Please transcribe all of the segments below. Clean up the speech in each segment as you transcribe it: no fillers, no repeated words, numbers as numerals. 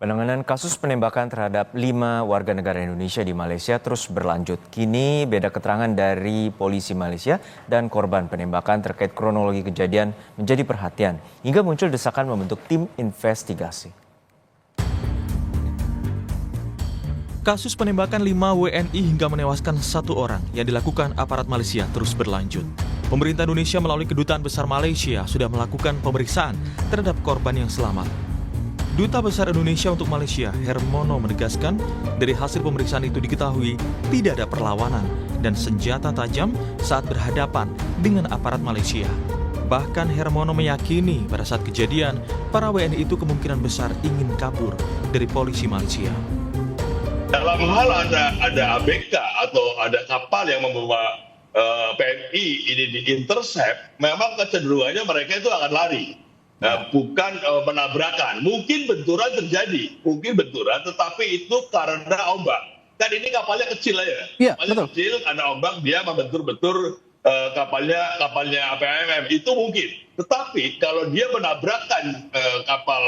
Penanganan kasus penembakan terhadap 5 warga negara Indonesia di Malaysia terus berlanjut. Kini beda keterangan dari polisi Malaysia dan korban penembakan terkait kronologi kejadian menjadi perhatian, hingga muncul desakan membentuk tim investigasi. Kasus penembakan 5 WNI hingga menewaskan 1 orang yang dilakukan aparat Malaysia terus berlanjut. Pemerintah Indonesia melalui Kedutaan Besar Malaysia sudah melakukan pemeriksaan terhadap korban yang selamat. Duta Besar Indonesia untuk Malaysia, Hermono, menegaskan dari hasil pemeriksaan itu diketahui tidak ada perlawanan dan senjata tajam saat berhadapan dengan aparat Malaysia. Bahkan Hermono meyakini pada saat kejadian, para WNI itu kemungkinan besar ingin kabur dari polisi Malaysia. Dalam hal ada ABK atau ada kapal yang membawa PMI ini di-intercept, memang kecenderungannya mereka itu akan lari. Bukan menabrakan. Mungkin benturan terjadi, tetapi itu karena ombak. Kan ini kapalnya kecil aja. Iya, Kapalnya betul. kecil, karena ombak dia membentur-bentur kapalnya APMM. Itu mungkin. Tetapi kalau dia menabrakkan kapal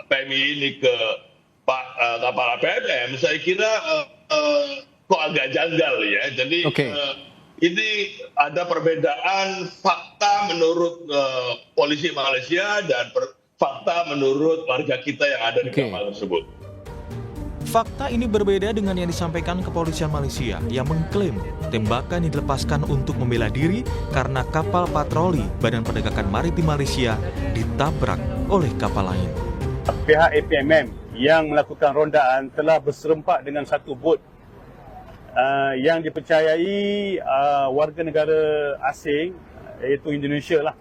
PMI ini ke kapal APMM, saya kira kok agak janggal ya. Jadi ini ada perbedaan fakta menurut polisi Malaysia dan fakta menurut warga kita yang ada di kapal tersebut. Fakta ini berbeda dengan yang disampaikan kepolisian Malaysia yang mengklaim tembakan dilepaskan untuk membela diri karena kapal patroli Badan Perdagangan Maritim Malaysia ditabrak oleh kapal lain. Pihak APMM yang melakukan rondaan telah berserempak dengan satu bot yang dipercayai warga negara asing, iaitu Indonesia lah,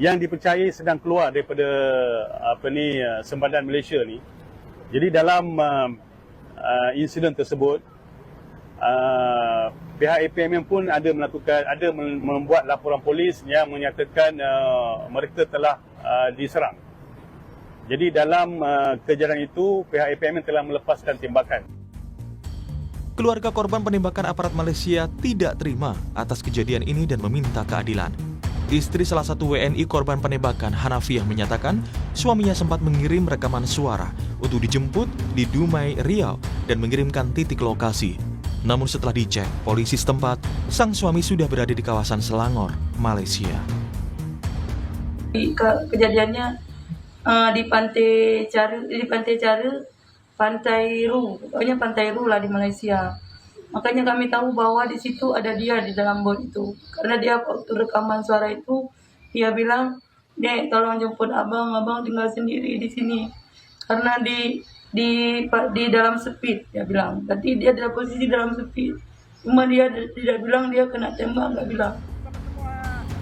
yang dipercayai sedang keluar daripada sempadan Malaysia ni. Jadi dalam insiden tersebut, pihak APMM pun ada membuat laporan polis yang menyatakan mereka telah diserang. Jadi dalam kejadian itu, pihak APMM telah melepaskan tembakan. Keluarga korban penembakan aparat Malaysia tidak terima atas kejadian ini dan meminta keadilan. Istri salah satu WNI korban penembakan, Hanafiah, menyatakan suaminya sempat mengirim rekaman suara untuk dijemput di Dumai, Riau dan mengirimkan titik lokasi. Namun setelah dicek polisi setempat, sang suami sudah berada di kawasan Selangor, Malaysia. Kejadiannya di Pantai Cara, Pantai Ru, pokoknya Pantai Ru lah di Malaysia. Makanya kami tahu bahwa di situ ada dia di dalam bot itu. Karena dia waktu rekaman suara itu, dia bilang, "Dek, tolong jemput abang tinggal sendiri di sini." Karena di dalam speed, dia bilang. Tadi dia dalam posisi dalam speed. Cuma dia tidak bilang dia kena tembak, nggak bilang.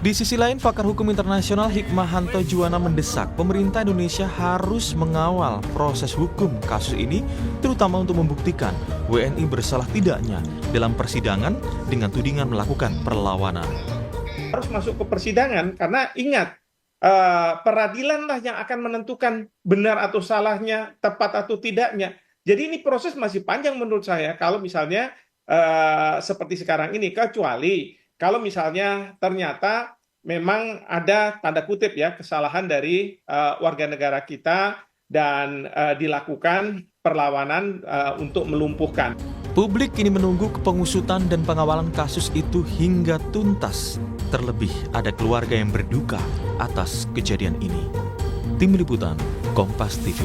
Di sisi lain, pakar hukum internasional Hikmahanto Juwana mendesak pemerintah Indonesia harus mengawal proses hukum kasus ini, terutama untuk membuktikan WNI bersalah tidaknya dalam persidangan dengan tudingan melakukan perlawanan. Harus masuk ke persidangan karena ingat, peradilanlah yang akan menentukan benar atau salahnya, tepat atau tidaknya. Jadi ini proses masih panjang menurut saya kalau misalnya seperti sekarang ini, kecuali kalau misalnya ternyata memang ada tanda kutip ya kesalahan dari warga negara kita dan dilakukan perlawanan untuk melumpuhkan. Publik kini menunggu pengusutan dan pengawalan kasus itu hingga tuntas. Terlebih ada keluarga yang berduka atas kejadian ini. Tim Liputan, Kompas TV.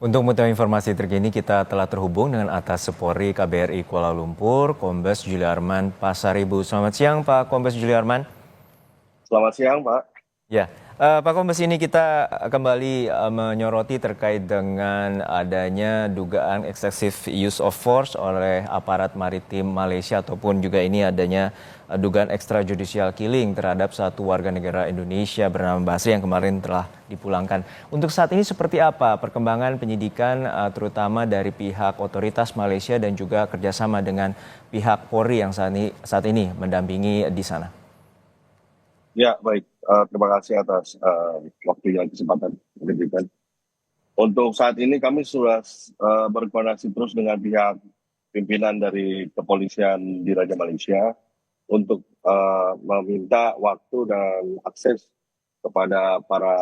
Untuk mengetahui informasi terkini, kita telah terhubung dengan Atas Polri KBRI Kuala Lumpur, Kombes Juliarman Pasaribu. Selamat siang, Pak Kombes Juliarman. Selamat siang, Pak. Ya, Pak Kombes, ini kita kembali menyoroti terkait dengan adanya dugaan excessive use of force oleh aparat maritim Malaysia, ataupun juga ini adanya dugaan extrajudicial killing terhadap satu warga negara Indonesia bernama Basri yang kemarin telah dipulangkan. Untuk saat ini seperti apa perkembangan penyidikan terutama dari pihak otoritas Malaysia dan juga kerjasama dengan pihak Polri yang saat ini mendampingi di sana? Ya, baik. Terima kasih atas waktu yang kesempatan diberikan. Untuk saat ini kami sudah berkoordinasi terus dengan pihak pimpinan dari kepolisian di Raja Malaysia untuk meminta waktu dan akses kepada para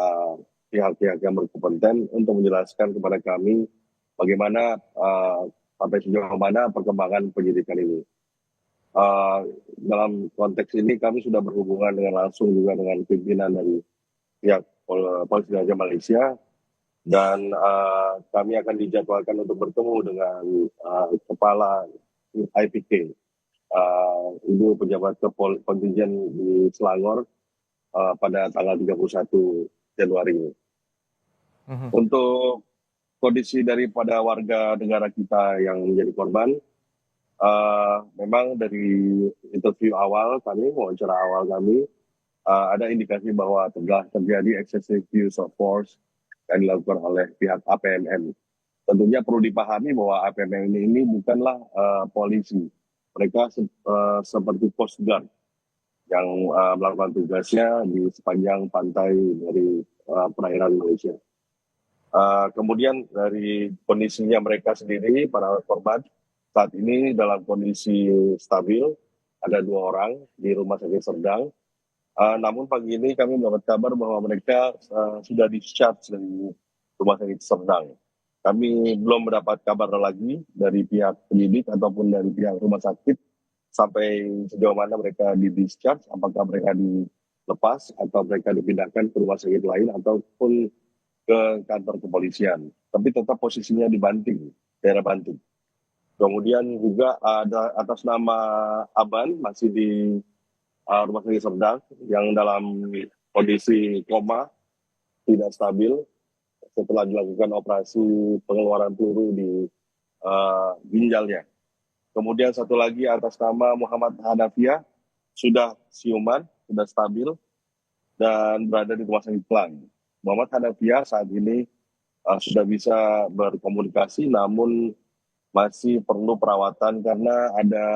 pihak-pihak yang berkompeten untuk menjelaskan kepada kami bagaimana sampai sejauh mana perkembangan penyidikan ini. Dalam konteks ini kami sudah berhubungan dengan langsung juga dengan pimpinan dari pihak Polisi Raja Malaysia, dan kami akan dijadwalkan untuk bertemu dengan kepala IPK, Ibu pejabat kontingen di Selangor pada tanggal 31 Januari ini. Untuk kondisi daripada warga negara kita yang menjadi korban, memang dari interview awal kami, wawancara awal kami, ada indikasi bahwa telah terjadi excessive use of force yang dilakukan oleh pihak APMM. Tentunya perlu dipahami bahwa APMM ini bukanlah polisi. Mereka seperti Coast Guard yang melakukan tugasnya di sepanjang pantai dari perairan Malaysia. Kemudian dari kondisinya mereka sendiri, para korban saat ini dalam kondisi stabil, ada 2 orang di Rumah Sakit Serdang. Namun pagi ini kami mendapat kabar bahwa mereka sudah discharge dari Rumah Sakit Serdang. Kami belum mendapat kabar lagi dari pihak penyidik ataupun dari pihak rumah sakit sampai sejauh mana mereka di-discharge, apakah mereka dilepas atau mereka dipindahkan ke rumah sakit lain ataupun ke kantor kepolisian. Tapi tetap posisinya di Banting, daerah Banting. Kemudian juga ada atas nama Aban masih di Rumah Sakit Serdang yang dalam kondisi koma, tidak stabil setelah dilakukan operasi pengeluaran peluru di ginjalnya. Kemudian satu lagi atas nama Muhammad Hanafiah sudah siuman, sudah stabil dan berada di Rumah Sakit Klang. Muhammad Hanafiah saat ini sudah bisa berkomunikasi, namun masih perlu perawatan karena ada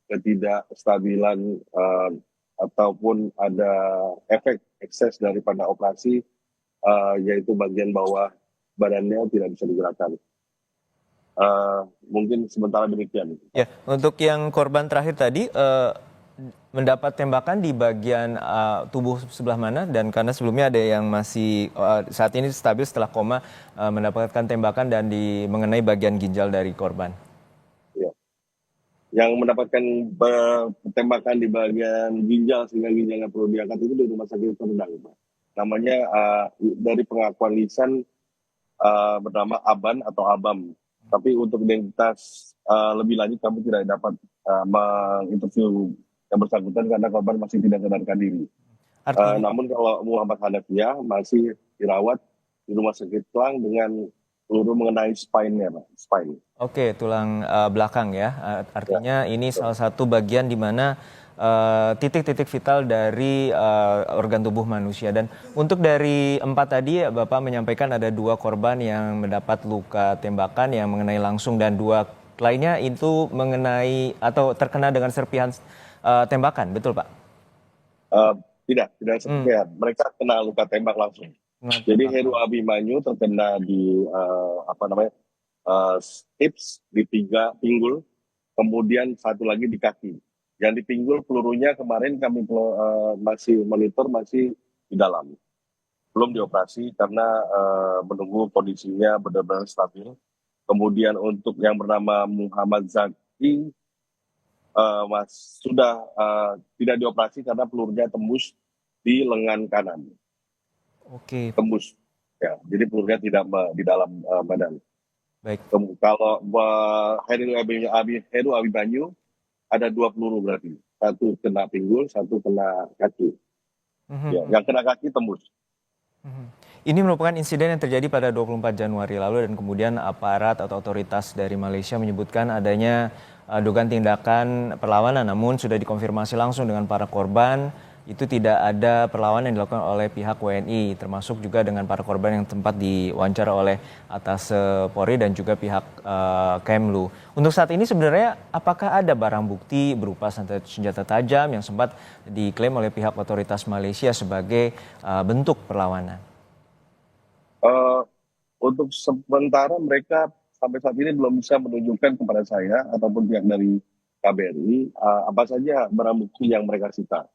ketidakstabilan ataupun ada efek ekses daripada operasi, yaitu bagian bawah badannya tidak bisa digerakkan. Mungkin sementara demikian. Ya, untuk yang korban terakhir tadi mendapat tembakan di bagian tubuh sebelah mana, dan karena sebelumnya ada yang masih saat ini stabil setelah koma mendapatkan tembakan dan mengenai bagian ginjal dari korban. Ya. Yang mendapatkan tembakan di bagian ginjal sehingga ginjalnya perlu diangkat itu di Rumah Sakit Serdang, Pak. Namanya dari pengakuan lisan bernama Aban atau Abam. Tapi untuk identitas lebih lanjut kami tidak dapat menginterview yang bersangkutan karena korban masih tidak sadarkan diri. Namun kalau Muhammad Hanafiah masih dirawat di Rumah Sakit Klang dengan peluru mengenai spine-nya, Pak. Spine. Oke, tulang belakang ya. Artinya ini salah satu bagian di mana titik-titik vital dari organ tubuh manusia. Dan untuk dari 4 tadi, Bapak menyampaikan ada 2 korban yang mendapat luka tembakan yang mengenai langsung, dan 2 lainnya itu mengenai atau terkena dengan serpihan tembakan, betul Pak? Tidak serpihan. Mereka kena luka tembak langsung. Jadi Heru Abimanyu terkena di hips, di 3 pinggul, kemudian 1 lagi di kaki. Yang di pinggul pelurunya kemarin kami masih monitor, masih di dalam. Belum dioperasi karena menunggu kondisinya benar-benar stabil. Kemudian untuk yang bernama Muhammad Zaki sudah tidak dioperasi karena pelurunya tembus di lengan kanan. Oke. Tembus. Ya, jadi pelurunya tidak di dalam badan. Baik. Kalau Heru Abimanyu ada 2 peluru berarti. 1 kena pinggul, 1 kena kaki. Ya, yang kena kaki tembus. Ini merupakan insiden yang terjadi pada 24 Januari lalu, dan kemudian aparat atau otoritas dari Malaysia menyebutkan adanya dugaan tindakan perlawanan, namun sudah dikonfirmasi langsung dengan para korban. Itu tidak ada perlawanan yang dilakukan oleh pihak WNI, termasuk juga dengan para korban yang sempat diwawancara oleh atas Polri dan juga pihak Kemlu. Untuk saat ini sebenarnya apakah ada barang bukti berupa senjata tajam yang sempat diklaim oleh pihak otoritas Malaysia sebagai bentuk perlawanan? Untuk sementara mereka sampai saat ini belum bisa menunjukkan kepada saya ataupun pihak dari KBRI apa saja barang bukti yang mereka sita.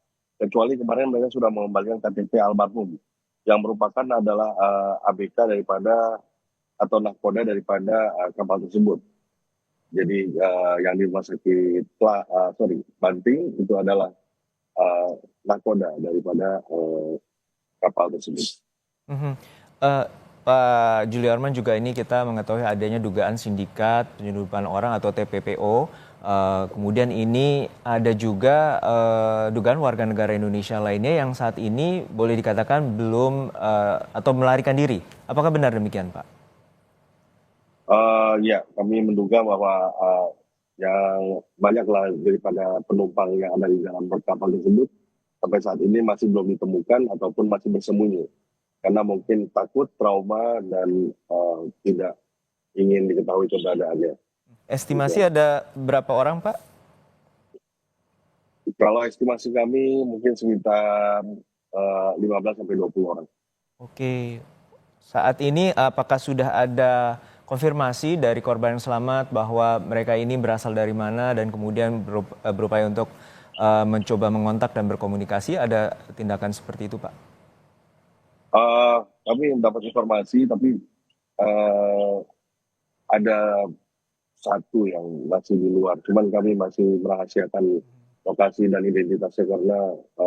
Kecuali kemarin mereka sudah mengembalikan KTP almarhum yang merupakan adalah ABK daripada atau nahkoda daripada kapal tersebut. Jadi yang di rumah sakit Banting itu adalah nahkoda daripada kapal tersebut. Mhm. Eh, Pak Juliarman, juga ini kita mengetahui adanya dugaan sindikat penyeludupan orang atau TPPO. Kemudian ini ada juga dugaan warga negara Indonesia lainnya yang saat ini boleh dikatakan belum atau melarikan diri. Apakah benar demikian, Pak? Ya, kami menduga bahwa yang banyaklah daripada penumpang yang ada di dalam kapal tersebut sampai saat ini masih belum ditemukan ataupun masih bersembunyi karena mungkin takut, trauma, dan tidak ingin diketahui keberadaannya. Estimasi ada berapa orang, Pak? Kalau estimasi kami mungkin sekitar 15 sampai 20 orang. Oke. Saat ini apakah sudah ada konfirmasi dari korban yang selamat bahwa mereka ini berasal dari mana dan kemudian berupaya untuk mencoba mengontak dan berkomunikasi? Ada tindakan seperti itu, Pak? Kami mendapat informasi, tapi ada satu yang masih di luar. Cuman kami masih merahasiakan lokasi dan identitasnya karena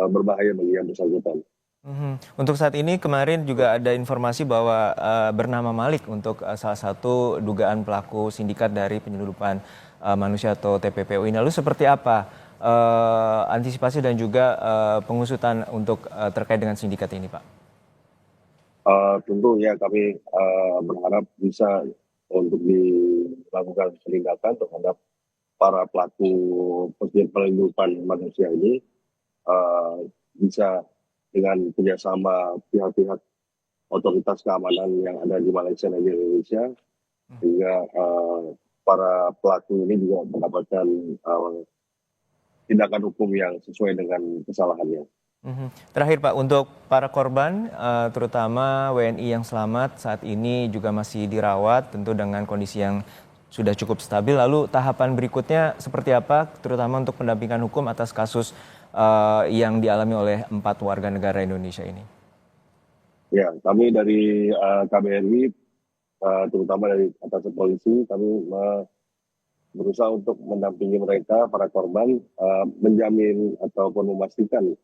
berbahaya bagi yang bersangkutan. Untuk saat ini kemarin juga ada informasi bahwa bernama Malik untuk salah satu dugaan pelaku sindikat dari penyeludupan manusia atau TPPO ini. Lalu seperti apa antisipasi dan juga pengusutan untuk terkait dengan sindikat ini, Pak? Tentu ya kami berharap bisa untuk dilakukan penindakan terhadap para pelaku penyeludupan manusia ini bisa dengan kerjasama pihak-pihak otoritas keamanan yang ada di Malaysia dan di Indonesia, sehingga para pelaku ini juga mendapatkan tindakan hukum yang sesuai dengan kesalahannya. Terakhir, Pak, untuk para korban, terutama WNI yang selamat saat ini juga masih dirawat, tentu dengan kondisi yang sudah cukup stabil. Lalu tahapan berikutnya seperti apa, terutama untuk pendampingan hukum atas kasus yang dialami oleh 4 warga negara Indonesia ini? Ya, kami dari KBRI, terutama dari atas polisi, kami berusaha untuk mendampingi mereka, para korban, menjamin ataupun memastikan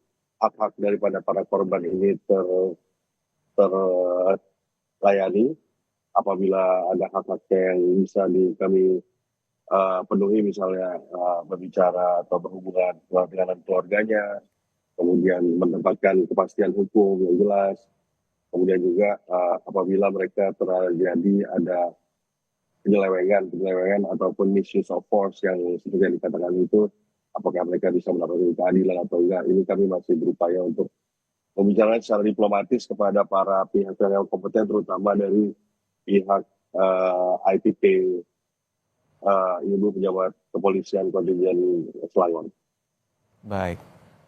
hak-hak daripada para korban ini terlayani. Apabila ada hak-hak yang bisa kami penuhi, misalnya berbicara atau berhubungan dengan keluarganya, kemudian mendapatkan kepastian hukum yang jelas, kemudian juga apabila mereka terjadi ada penyelewengan ataupun misuse of force yang seperti yang dikatakan itu, apakah mereka bisa mendapatkan keadilan atau enggak. Ini kami masih berupaya untuk membicarakan secara diplomatis kepada para pihak yang kompeten, terutama dari pihak IPP, Ibu Pejabat Kepolisian Kontingen Selangor. Baik,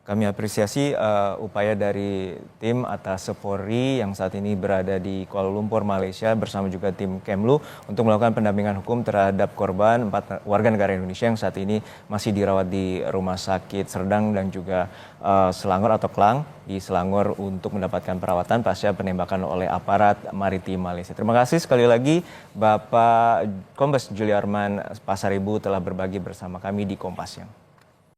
kami apresiasi upaya dari tim atas Polri yang saat ini berada di Kuala Lumpur, Malaysia bersama juga tim Kemlu untuk melakukan pendampingan hukum terhadap korban 4 warga negara Indonesia yang saat ini masih dirawat di Rumah Sakit Serdang dan juga Selangor atau Klang di Selangor untuk mendapatkan perawatan pasca penembakan oleh aparat maritim Malaysia. Terima kasih sekali lagi Bapak Kombes Juliarman Pasaribu telah berbagi bersama kami di Kompas Siang.